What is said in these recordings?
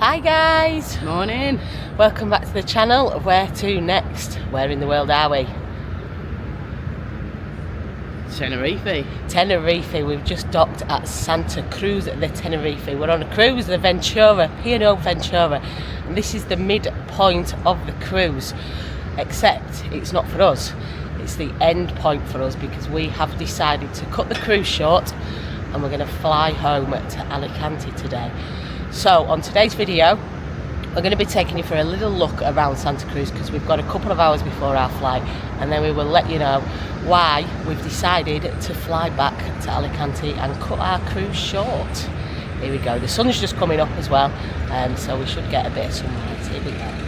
Hi guys! Morning! Welcome back to the channel. Where to next? Where in the world are we? Tenerife. Tenerife. We've just docked at Santa Cruz de Tenerife. We're on a cruise, the Ventura, P&O Ventura. And this is the midpoint of the cruise. Except it's not for us. It's the end point for us because we have decided to cut the cruise short and we're going to fly home to Alicante today. So on today's video, we're going to be taking you for a little look around Santa Cruz because we've got a couple of hours before our flight, and then we will let you know why we've decided to fly back to Alicante and cut our cruise short. Here we go. The sun's just coming up as well, so we should get a bit of sunlight. Here we go.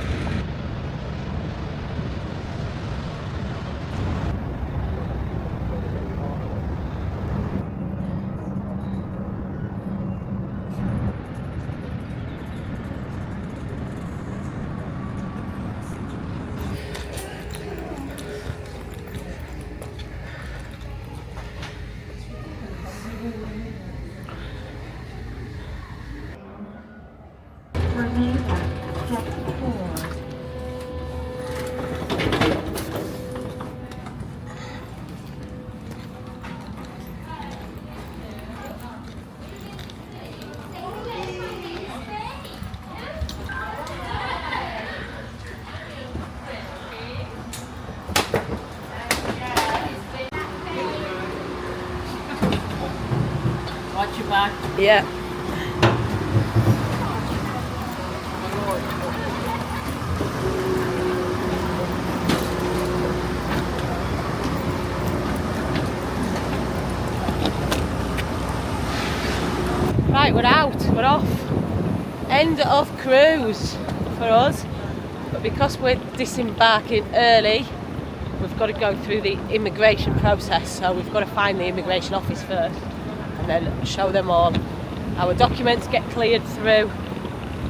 Watch your back. Yeah. Right, we're out, we're off. End of cruise for us. But because we're disembarking early, we've got to go through the immigration process. So we've got to find the immigration office first and then show them all our documents, get cleared through.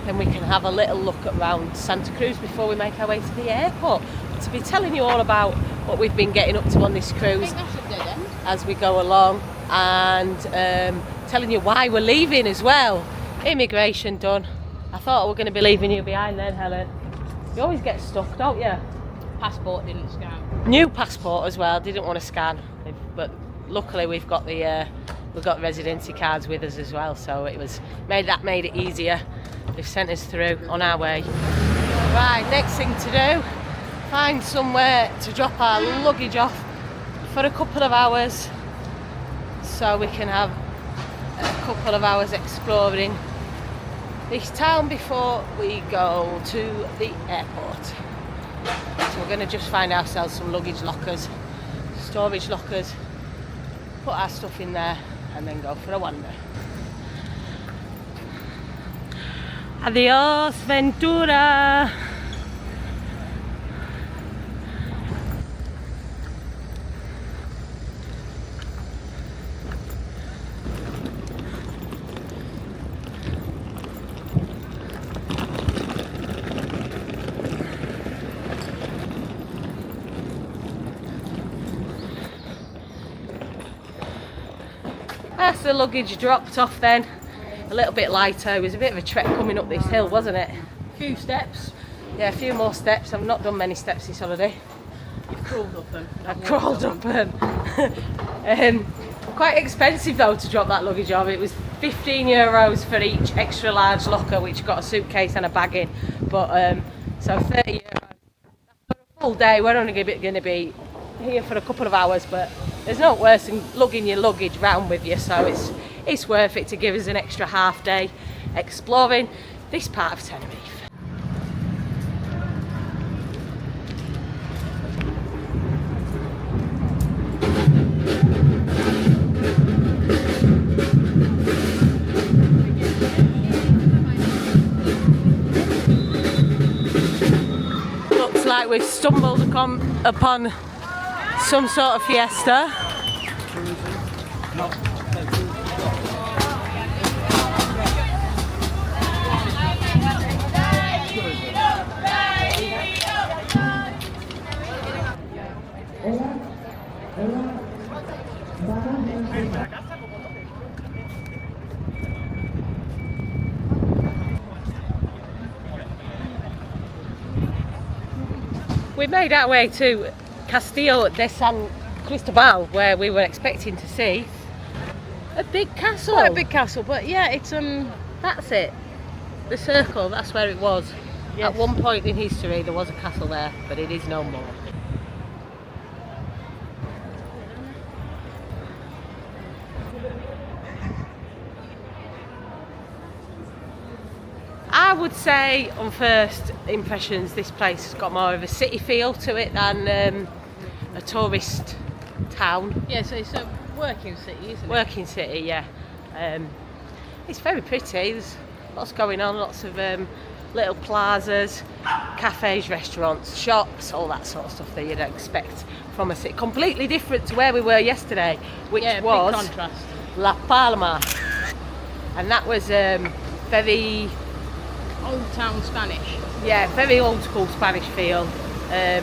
Then we can have a little look around Santa Cruz before we make our way to the airport. To be telling you all about what we've been getting up to on this cruise as we go along, and telling you why we're leaving as well. Immigration done. I thought we were going to be leaving you behind then, Helen. You always get stuck, don't you? Passport didn't scan. New passport as well. Didn't want to scan, but luckily we've got the residency cards with us as well, so it was made it easier. They've sent us through on our way. Right, next thing to do, find somewhere to drop our luggage off for a couple of hours, so we can have a couple of hours exploring this town before we go to the airport. So we're going to just find ourselves some luggage lockers, storage lockers, put our stuff in there and then go for a wander. Adios, Ventura! That's the luggage dropped off then. A little bit lighter. It was a bit of a trek coming up this hill, wasn't it? A few steps. Yeah, a few more steps. I've not done many steps this holiday. You've crawled up them. I've crawled up them. Quite expensive though to drop that luggage off. It was €15 for each extra large locker, which got a suitcase and a bag in. But so €30 for a full day. We're only going to be here for a couple of hours, but there's no worse than lugging your luggage round with you, so it's worth it to give us an extra half day exploring this part of Tenerife. Looks like we've stumbled upon some sort of fiesta. We made our way to Castillo de San Cristobal, where we were expecting to see a big castle. Quite a big castle, but yeah, it's That's it. The circle, that's where it was. Yes. At one point in history there was a castle there, but it is no more. I would say on first impressions this place has got more of a city feel to it than a tourist town. Yeah, so it's a working city, isn't it? Working city, yeah. It's very pretty. There's lots going on, lots of little plazas, cafes, restaurants, shops, all that sort of stuff that you'd expect from a city. Completely different to where we were yesterday, which was big contrast. La Palma. And that was very, Old town Spanish. yeah, very old school Spanish feel. There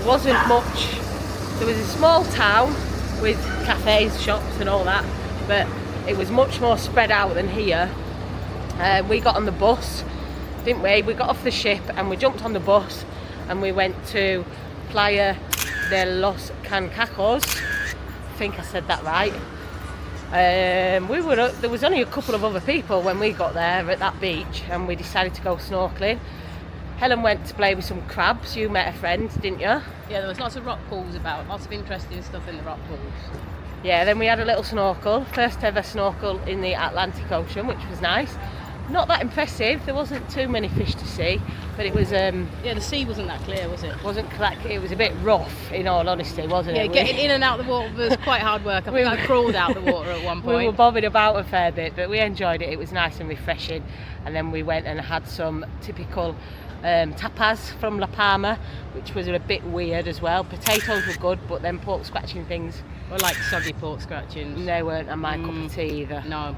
wasn't much. There was a small town with cafes, shops and all that, but it was much more spread out than here. We got on the bus, didn't we? We got off the ship and we jumped on the bus and we went to Playa de los Cancajos. I think I said that right. There was only a couple of other people when we got there at that beach, and we decided to go snorkeling. Helen went to play with some crabs. You met a friend, didn't you? Yeah, there was lots of rock pools about, lots of interesting stuff in the rock pools. Yeah, then we had a little snorkel, first ever snorkel in the Atlantic Ocean, which was nice. Not that impressive, there wasn't too many fish to see, but it was Yeah, the sea wasn't that clear, was it? it was a bit rough in all honesty, wasn't it? Yeah, getting in and out of the water was quite hard work. I think I crawled out the water at one point. We were bobbing about a fair bit, but we enjoyed it. It was nice and refreshing. And then we went and had some typical tapas from La Palma, which was a bit weird as well. Potatoes were good, but then pork scratching things, Or like soggy pork scratchings. they weren't my cup of tea either. No.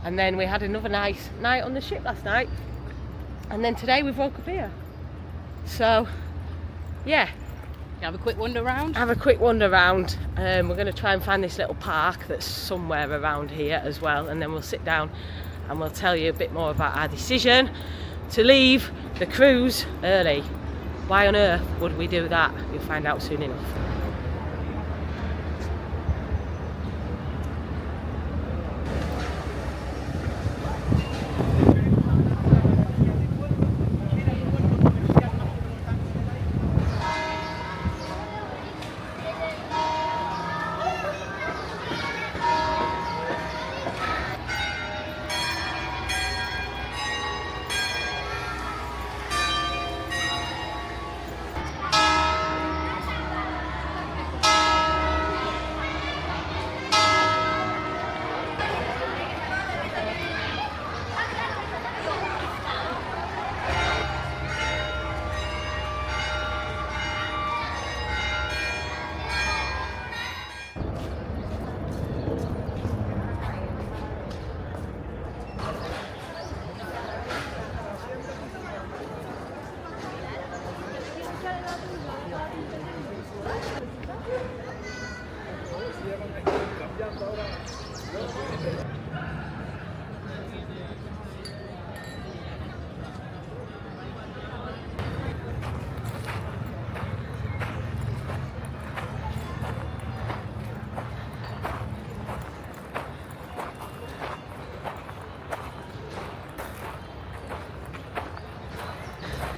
And then we had another nice night on the ship last night, and then today we woke up here. So yeah, Have a quick wander around. have a quick wander around. We're going to try and find this little park that's somewhere around here as well, and then we'll sit down and we'll tell you a bit more about our decision to leave the cruise early. Why on earth would we do that? You'll find out soon enough.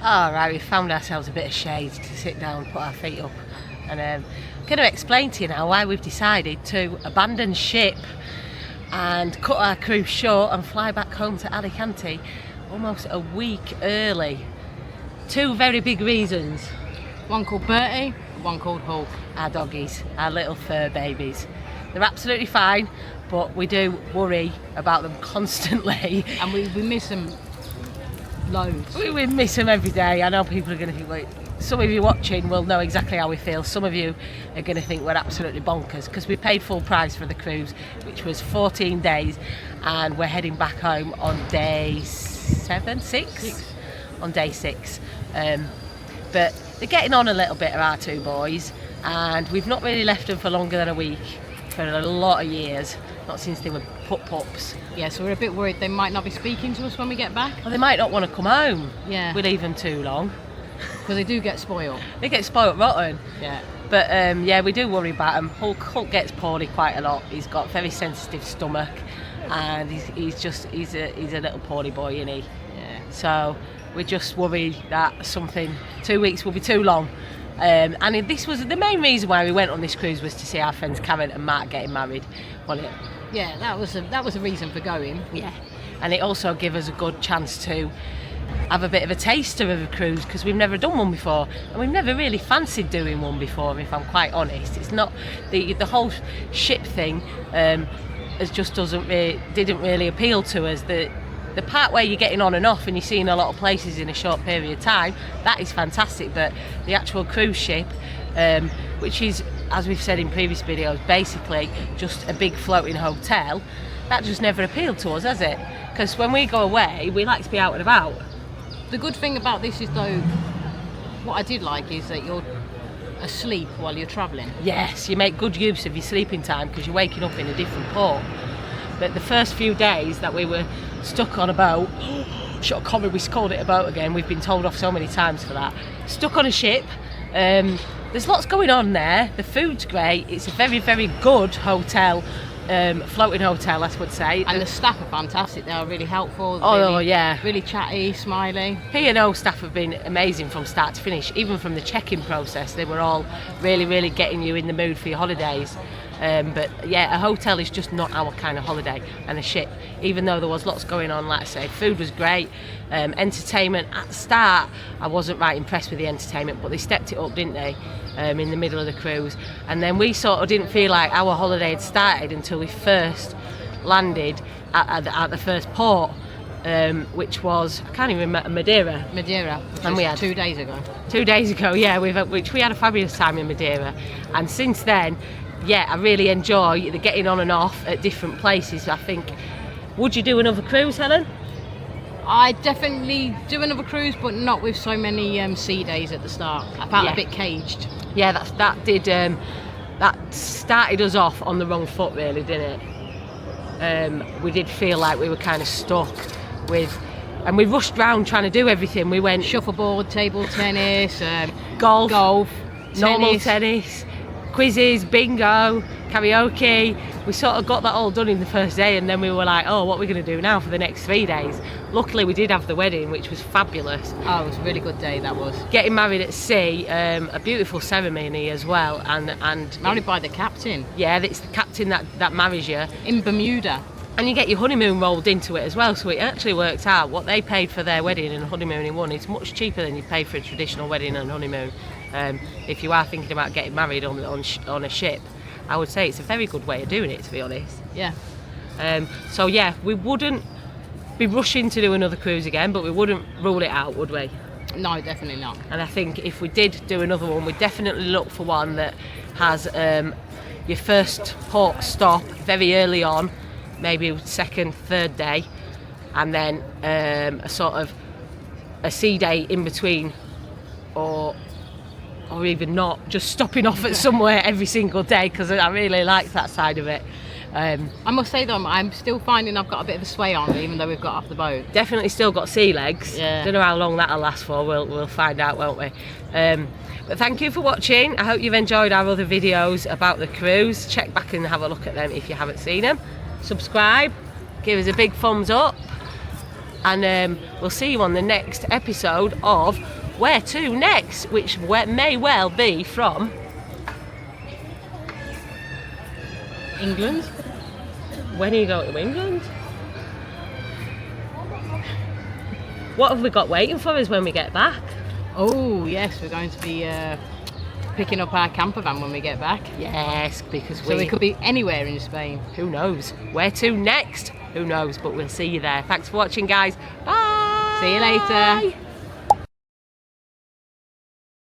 Alright, we found ourselves a bit of shade to sit down, put our feet up, and I'm going to explain to you now why we've decided to abandon ship and cut our cruise short and fly back home to Alicante almost a week early. Two very big reasons. One called Bertie, one called Hulk. Our doggies, our little fur babies. They're absolutely fine, but we do worry about them constantly. And we miss them loads. We miss them every day. I know people are going to think, like, some of you watching will know exactly how we feel. Some of you are going to think we're absolutely bonkers because we paid full price for the cruise, which was 14 days, and we're heading back home on day six. On day 6. But they're getting on a little bit, our two boys, and we've not really left them for longer than a week for a lot of years, not since they were pups. Yeah, so we're a bit worried they might not be speaking to us when we get back. Well, they might not want to come home. Yeah. We leave them too long. Because they do get spoiled. They get spoilt rotten. Yeah. But yeah, we do worry about him. Hulk gets poorly quite a lot. He's got a very sensitive stomach, and he's a little poorly boy, isn't he? Yeah. So we're just worried that 2 weeks will be too long. And this was the main reason why we went on this cruise, was to see our friends Karen and Matt getting married, wasn't it? Yeah, that was a reason for going. Yeah. And it also gave us a good chance to have a bit of a taster of a cruise, because we've never done one before, and we've never really fancied doing one before, if I'm quite honest. It's not the whole ship thing didn't really appeal to us. The part where you're getting on and off and you're seeing a lot of places in a short period of time, that is fantastic. But the actual cruise ship, which is, as we've said in previous videos, basically just a big floating hotel, that just never appealed to us, has it? Because when we go away, we like to be out and about. The good thing about this is, though, what I did like is that you're asleep while you're travelling. Yes, you make good use of your sleeping time because you're waking up in a different port. But the first few days that we were stuck on a boat, we called it a boat again, we've been told off so many times for that. Stuck on a ship, there's lots going on there, the food's great, it's a very, very good hotel, floating hotel, I would say. And the staff are fantastic, they are really helpful. Oh, yeah. Really chatty, smiling. P&O staff have been amazing from start to finish, even from the check-in process. They were all really, really getting you in the mood for your holidays. But yeah, a hotel is just not our kind of holiday, and a ship, even though there was lots going on, like I say, food was great, entertainment at the start, I wasn't right impressed with the entertainment, but they stepped it up, didn't they, in the middle of the cruise. And then we sort of didn't feel like our holiday had started until we first landed at the first port, which was, I can't even remember, Madeira. And we had 2 days ago. 2 days ago, yeah, we had a fabulous time in Madeira, and since then, yeah, I really enjoy the getting on and off at different places. I think, would you do another cruise, Helen? I definitely do another cruise, but not with so many sea days at the start. I felt a bit caged. Yeah, that started us off on the wrong foot, really, didn't it? We did feel like we were kind of stuck with, and we rushed round trying to do everything. We went shuffleboard, table tennis, golf, normal tennis, quizzes, bingo, karaoke. We sort of got that all done in the first day, and then we were like, oh, what are we going to do now for the next 3 days? Luckily we did have the wedding, which was fabulous. Oh, it was a really good day, that was. Getting married at sea, a beautiful ceremony as well, and married by the captain. Yeah, it's the captain that marries you. In Bermuda. And you get your honeymoon rolled into it as well, so it actually worked out. What they paid for their wedding and honeymoon in one is much cheaper than you pay for a traditional wedding and honeymoon. If you are thinking about getting married on a ship, I would say it's a very good way of doing it, to be honest. Yeah. So yeah, we wouldn't be rushing to do another cruise again, but we wouldn't rule it out, would we? No, definitely not. And I think if we did do another one, we'd definitely look for one that has your first port stop very early on, maybe second, third day, and then a sort of a sea day in between, or even not, just stopping off at somewhere every single day, because I really like that side of it. I must say though, I'm still finding I've got a bit of a sway on me, even though we've got off the boat. Definitely still got sea legs. Yeah. Don't know how long that'll last for, we'll find out, won't we? But thank you for watching. I hope you've enjoyed our other videos about the cruise. Check back and have a look at them if you haven't seen them. Subscribe, give us a big thumbs up, and we'll see you on the next episode of Where To Next, which may well be from England. When are you going to England? What have we got waiting for us when we get back? Oh yes, we're going to be picking up our camper van when we get back. Yes, because so we could be anywhere in Spain. Who knows? Where to next? Who knows? But we'll see you there. Thanks for watching, guys. Bye. See you later.